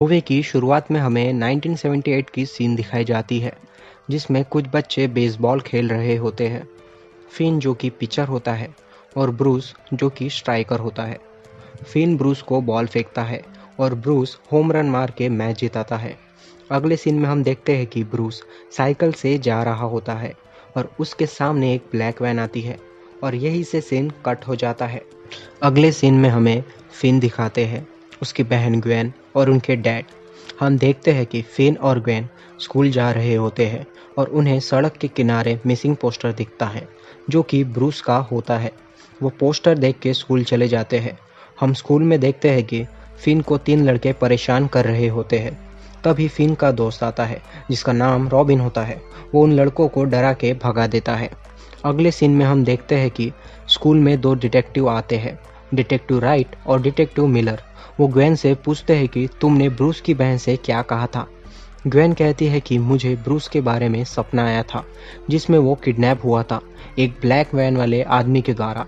Movie की शुरुआत में हमें 1978 की सीन दिखाई जाती है, जिसमें कुछ बच्चे बेसबॉल खेल रहे होते हैं। फिन जो कि पिचर होता है और ब्रूस जो कि स्ट्राइकर होता है। फिन ब्रूस को बॉल फेंकता है और ब्रूस होम रन मार के मैच जिताता है। अगले सीन में हम देखते हैं कि ब्रूस साइकिल से जा रहा होता है और उसके सामने एक ब्लैक वैन आती है और यही से सीन कट हो जाता है। अगले सीन में हमें फिन दिखाते हैं, उसकी बहन ग्वेन और उनके डैड। हम देखते हैं कि फिन और ग्वेन स्कूल जा रहे होते हैं और उन्हें सड़क के किनारे मिसिंग पोस्टर दिखता है जो कि ब्रूस का होता है। वो पोस्टर देख के स्कूल चले जाते हैं। हम स्कूल में देखते हैं कि फिन को 3 लड़के परेशान कर रहे होते हैं। तभी फिन का दोस्त आता है जिसका नाम रॉबिन होता है। वो उन लड़कों को डरा के भगा देता है। अगले सीन में हम देखते हैं कि स्कूल में 2 डिटेक्टिव आते हैं, डिटेक्टिव राइट और डिटेक्टिव मिलर। वो ग्वेन से पूछते हैं कि तुमने ब्रूस की बहन से क्या कहा था। ग्वेन कहती है कि मुझे ब्रूस के बारे में सपना आया था जिसमें वो किडनैप हुआ था एक ब्लैक वैन वाले आदमी के द्वारा।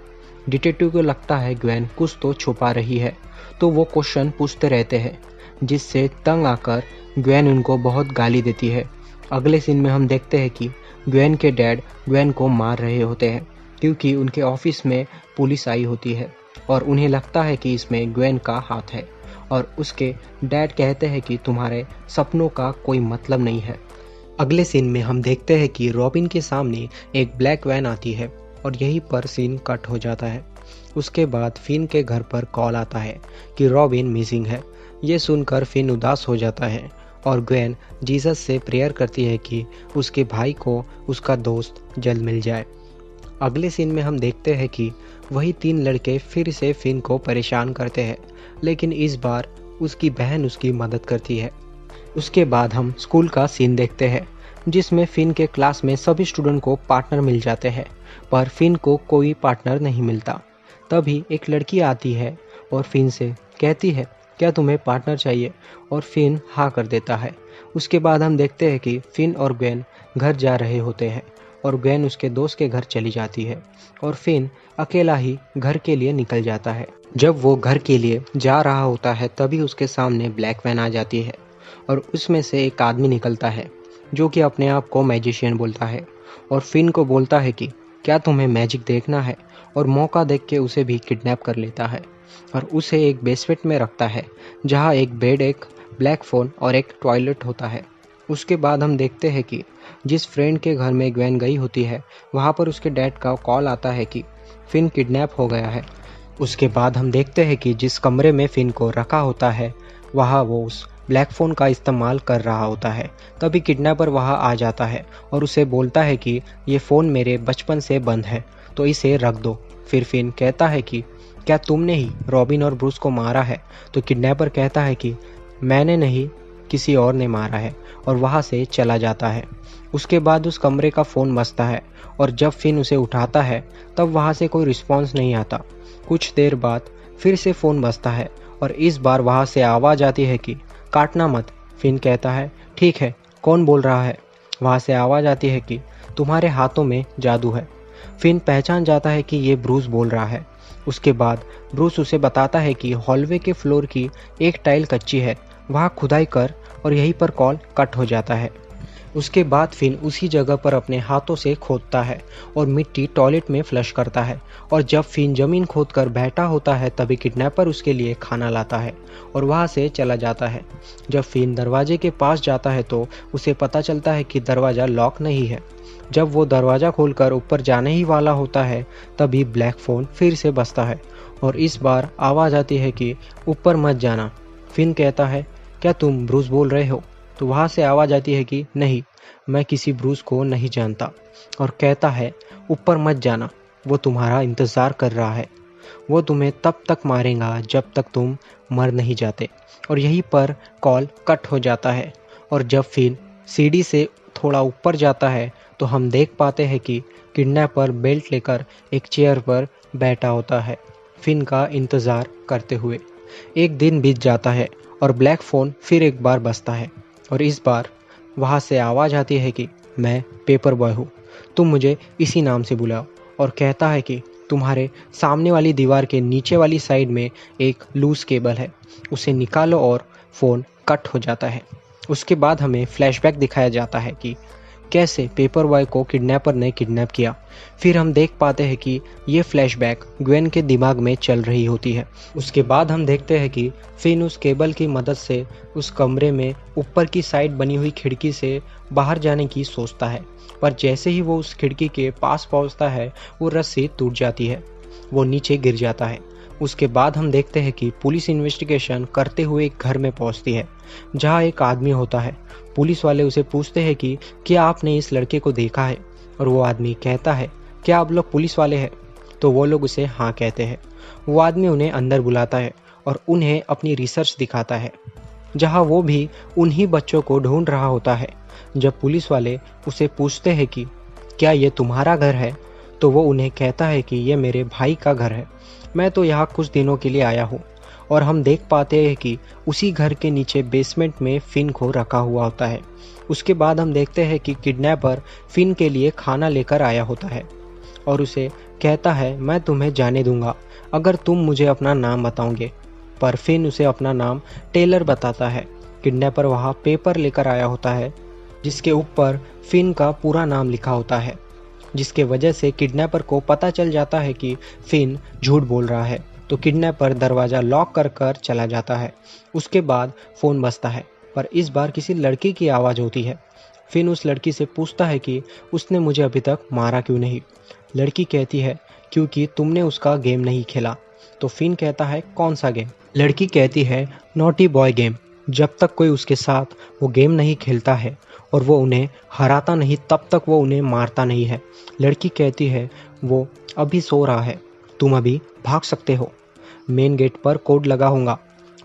डिटेक्टिव को लगता है ग्वेन कुछ तो छुपा रही है, तो वो क्वेश्चन पूछते रहते हैं, जिससे तंग आकर ग्वेन उनको बहुत गाली देती है। अगले सीन में हम देखते हैं कि ग्वेन के डैड ग्वेन को मार रहे होते हैं क्योंकि उनके ऑफिस में पुलिस आई होती है और उन्हें लगता है कि इसमें ग्वेन का हाथ है और उसके डैड कहते हैं कि तुम्हारे सपनों का कोई मतलब नहीं है। अगले सीन में हम देखते हैं कि रॉबिन के सामने एक ब्लैक वैन आती है और यहीं पर सीन कट हो जाता है। उसके बाद फिन के घर पर कॉल आता है कि रॉबिन मिसिंग है। ये सुनकर फिन उदास हो जाता है और ग्वेन जीसस से प्रेयर करती है कि उसके भाई को उसका दोस्त जल्द मिल जाए। अगले सीन में हम देखते हैं कि वही 3 लड़के फिर से फिन को परेशान करते हैं, लेकिन इस बार उसकी बहन उसकी मदद करती है। उसके बाद हम स्कूल का सीन देखते हैं जिसमें फिन के क्लास में सभी स्टूडेंट को पार्टनर मिल जाते हैं, पर फिन को कोई पार्टनर नहीं मिलता। तभी एक लड़की आती है और फिन से कहती है क्या तुम्हें पार्टनर चाहिए, और फिन हाँ कर देता है। उसके बाद हम देखते हैं कि फिन और ग्वेन घर जा रहे होते हैं और ग्वेन उसके दोस्त के घर चली जाती है और फिन अकेला ही घर के लिए निकल जाता है। जब वो घर के लिए जा रहा होता है तभी उसके सामने ब्लैक वैन आ जाती है और उसमें से एक आदमी निकलता है जो कि अपने आप को मैजिशियन बोलता है और फिन को बोलता है कि क्या तुम्हें मैजिक देखना है, और मौका देख के उसे भी किडनैप कर लेता है और उसे एक बेसमेंट में रखता है जहाँ एक बेड, एक ब्लैक फ़ोन और एक टॉयलेट होता है। उसके बाद हम देखते हैं कि जिस फ्रेंड के घर में ग्वेन गई होती है वहाँ पर उसके डैड का कॉल आता है कि फिन किडनैप हो गया है। उसके बाद हम देखते हैं कि जिस कमरे में फिन को रखा होता है वहाँ वो उस ब्लैक फ़ोन का इस्तेमाल कर रहा होता है। तभी किडनैपर वहाँ आ जाता है और उसे बोलता है कि ये फ़ोन मेरे बचपन से बंद है तो इसे रख दो। फिर फिन कहता है कि क्या तुमने ही रॉबिन और ब्रूस को मारा है, तो किडनैपर कहता है कि मैंने नहीं, किसी और ने मारा है, और वहाँ से चला जाता है। उसके बाद उस कमरे का फ़ोन बजता है और जब फिन उसे उठाता है तब वहाँ से कोई रिस्पॉन्स नहीं आता। कुछ देर बाद फिर से फ़ोन बजता है और इस बार वहाँ से आवाज़ आती है कि काटना मत। फिन कहता है ठीक है, कौन बोल रहा है। वहाँ से आवाज़ आती है कि तुम्हारे हाथों में जादू है। फिन पहचान जाता है कि ये ब्रूस बोल रहा है। उसके बाद ब्रूस उसे बताता है कि हॉलवे के फ्लोर की एक टाइल कच्ची है, वहाँ खुदाई कर, और यहीं पर कॉल कट हो जाता है। उसके बाद फिन उसी जगह पर अपने हाथों से खोदता है और मिट्टी टॉयलेट में फ्लश करता है, और जब फिन जमीन खोदकर बैठा होता है तभी किडनैपर उसके लिए खाना लाता है और वहाँ से चला जाता है। जब फिन दरवाजे के पास जाता है तो उसे पता चलता है कि दरवाज़ा लॉक नहीं है। जब वो दरवाज़ा खोलकर ऊपर जाने ही वाला होता है तभी ब्लैक फ़ोन फिर से बजता है और इस बार आवाज़ आती है कि ऊपर मत जाना। फिन कहता है क्या तुम ब्रूस बोल रहे हो, तो वहाँ से आवाज़ आती है कि नहीं, मैं किसी ब्रूस को नहीं जानता, और कहता है ऊपर मत जाना, वो तुम्हारा इंतज़ार कर रहा है। वो तुम्हें तब तक मारेगा जब तक तुम मर नहीं जाते। और यहीं पर कॉल कट हो जाता है और जब फिन सीढ़ी से थोड़ा ऊपर जाता है तो हम देख पाते हैं कि किडनैपर बेल्ट लेकर एक चेयर पर बैठा होता है फिन का इंतज़ार करते हुए। एक दिन बीत जाता है और ब्लैक फ़ोन फिर एक बार बजता है और इस बार वहाँ से आवाज़ आती है कि मैं पेपर बॉय हूँ, तुम मुझे इसी नाम से बुलाओ, और कहता है कि तुम्हारे सामने वाली दीवार के नीचे वाली साइड में एक लूज़ केबल है, उसे निकालो और फ़ोन कट हो जाता है। उसके बाद हमें फ्लैशबैक दिखाया जाता है कि कैसे पेपर बॉय को किडनैपर ने किडनैप किया। फिर हम देख पाते हैं कि ये फ्लैशबैक ग्वेन के दिमाग में चल रही होती है। उसके बाद हम देखते हैं कि फिन उस केबल की मदद से उस कमरे में ऊपर की साइड बनी हुई खिड़की से बाहर जाने की सोचता है, पर जैसे ही वो उस खिड़की के पास पहुंचता है वो रस्सी टूट जाती है, वो नीचे गिर जाता है। उसके बाद हम देखते हैं कि पुलिस इन्वेस्टिगेशन करते हुए एक घर में पहुंचती है जहां एक आदमी होता है। पुलिस वाले उसे पूछते हैं कि क्या आपने इस लड़के को देखा है, और वो आदमी कहता है क्या आप लोग पुलिस वाले हैं, तो वो लोग उसे हाँ कहते हैं। वो आदमी उन्हें अंदर बुलाता है और उन्हें अपनी रिसर्च दिखाता है जहां वो भी उन्हीं बच्चों को ढूंढ रहा होता है। जब पुलिस वाले उसे पूछते हैं कि क्या ये तुम्हारा घर है, तो वो उन्हें कहता है कि ये मेरे भाई का घर है, मैं तो यहाँ कुछ दिनों के लिए आया हूँ। और हम देख पाते हैं कि उसी घर के नीचे बेसमेंट में फिन को रखा हुआ होता है। उसके बाद हम देखते हैं कि किडनैपर फिन के लिए खाना लेकर आया होता है और उसे कहता है मैं तुम्हें जाने दूंगा अगर तुम मुझे अपना नाम बताओगे। पर फिन उसे अपना नाम टेलर बताता है। किडनैपर वहाँ पेपर लेकर आया होता है जिसके ऊपर फिन का पूरा नाम लिखा होता है, जिसके वजह से किडनैपर को पता चल जाता है कि फिन झूठ बोल रहा है। तो किडनैपर दरवाज़ा लॉक कर चला जाता है। उसके बाद फ़ोन बजता है, पर इस बार किसी लड़की की आवाज़ होती है। फिन उस लड़की से पूछता है कि उसने मुझे अभी तक मारा क्यों नहीं। लड़की कहती है क्योंकि तुमने उसका गेम नहीं खेला। तो फिन कहता है कौन सा गेम। लड़की कहती है नॉटी बॉय गेम। जब तक कोई उसके साथ वो गेम नहीं खेलता है और वो उन्हें हराता नहीं तब तक वो उन्हें मारता नहीं है। लड़की कहती है वो अभी सो रहा है, तुम अभी भाग सकते हो, मेन गेट पर कोड लगा होगा।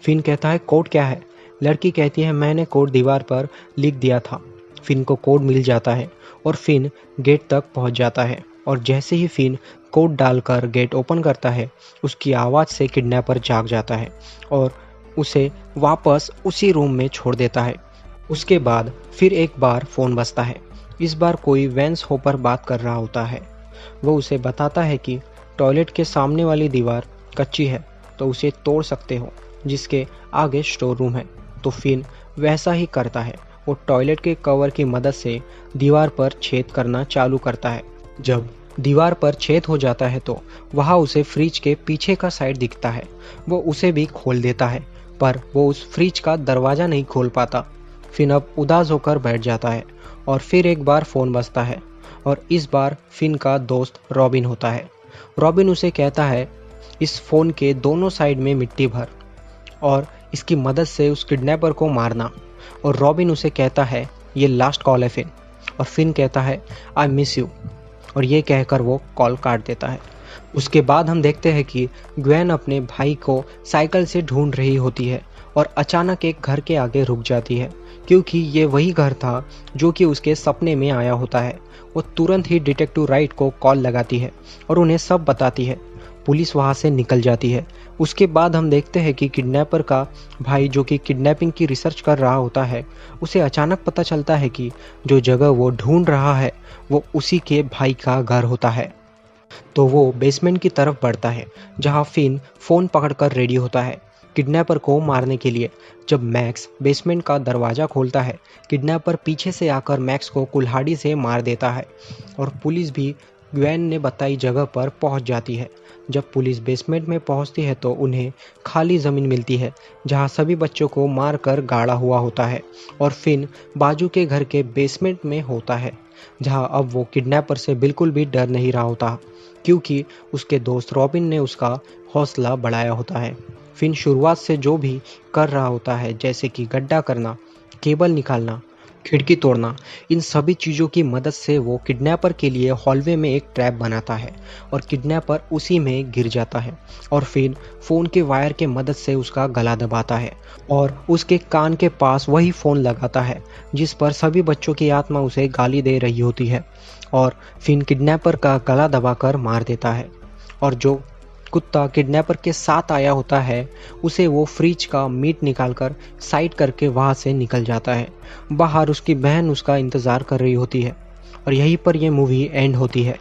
फिन कहता है कोड क्या है। लड़की कहती है मैंने कोड दीवार पर लिख दिया था। फिन को कोड मिल जाता है और फिन गेट तक पहुंच जाता है, और जैसे ही फिन कोड डालकर गेट ओपन करता है उसकी आवाज़ से किडनैपर जाग जाता है और उसे वापस उसी रूम में छोड़ देता है। उसके बाद फिर एक बार फ़ोन बजता है। इस बार कोई वेंस होपर बात कर रहा होता है। वो उसे बताता है कि टॉयलेट के सामने वाली दीवार कच्ची है तो उसे तोड़ सकते हो, जिसके आगे स्टोर रूम है। तो फिन वैसा ही करता है, वो टॉयलेट के कवर की मदद से दीवार पर छेद करना चालू करता है। जब दीवार पर छेद हो जाता है तो वहाँ उसे फ्रिज के पीछे का साइड दिखता है। वो उसे भी खोल देता है, पर वो उस फ्रिज का दरवाज़ा नहीं खोल पाता। फिन अब उदास होकर बैठ जाता है और फिर एक बार फ़ोन बजता है, और इस बार फिन का दोस्त रॉबिन होता है। रॉबिन उसे कहता है इस फ़ोन के दोनों साइड में मिट्टी भर और इसकी मदद से उस किडनैपर को मारना। और रॉबिन उसे कहता है ये लास्ट कॉल है फिन। और फिन कहता है आई मिस यू, और ये कहकर वो कॉल काट देता है। उसके बाद हम देखते हैं कि ग्वेन अपने भाई को साइकिल से ढूंढ रही होती है और अचानक एक घर के आगे रुक जाती है, क्योंकि ये वही घर था जो कि उसके सपने में आया होता है। वो तुरंत ही डिटेक्टिव राइट को कॉल लगाती है और उन्हें सब बताती है। पुलिस वहाँ से निकल जाती है। उसके बाद हम देखते हैं कि किडनैपर का भाई जो कि किडनैपिंग की रिसर्च कर रहा होता है, उसे अचानक पता चलता है कि जो जगह वो ढूंढ रहा है वो उसी के भाई का घर होता है। तो वो बेसमेंट की तरफ बढ़ता है जहाँ फिन फ़ोन पकड़कर रेडी होता है किडनैपर को मारने के लिए। जब मैक्स बेसमेंट का दरवाज़ा खोलता है, किडनैपर पीछे से आकर मैक्स को कुल्हाड़ी से मार देता है और पुलिस भी ग्वेन ने बताई जगह पर पहुंच जाती है। जब पुलिस बेसमेंट में पहुंचती है तो उन्हें खाली ज़मीन मिलती है जहां सभी बच्चों को मारकर गाड़ा हुआ होता है, और फिन बाजू के घर के बेसमेंट में होता है जहां अब वो किडनैपर से बिल्कुल भी डर नहीं रहा होता, क्योंकि उसके दोस्त रॉबिन ने उसका हौसला बढ़ाया होता है। फिन शुरुआत से जो भी कर रहा होता है, जैसे कि गड्ढा करना, केबल निकालना, खिड़की तोड़ना, इन सभी चीज़ों की मदद से वो किडनैपर के लिए हॉलवे में एक ट्रैप बनाता है और किडनैपर उसी में गिर जाता है। और फिर फ़ोन के वायर के मदद से उसका गला दबाता है और उसके कान के पास वही फ़ोन लगाता है जिस पर सभी बच्चों की आत्मा उसे गाली दे रही होती है, और फिर किडनैपर का गला दबाकर मार देता है। और जो कुत्ता किडनैपर के साथ आया होता है उसे वो फ्रिज का मीट निकालकर साइड करके वहाँ से निकल जाता है। बाहर उसकी बहन उसका इंतज़ार कर रही होती है और यहीं पर यह मूवी एंड होती है।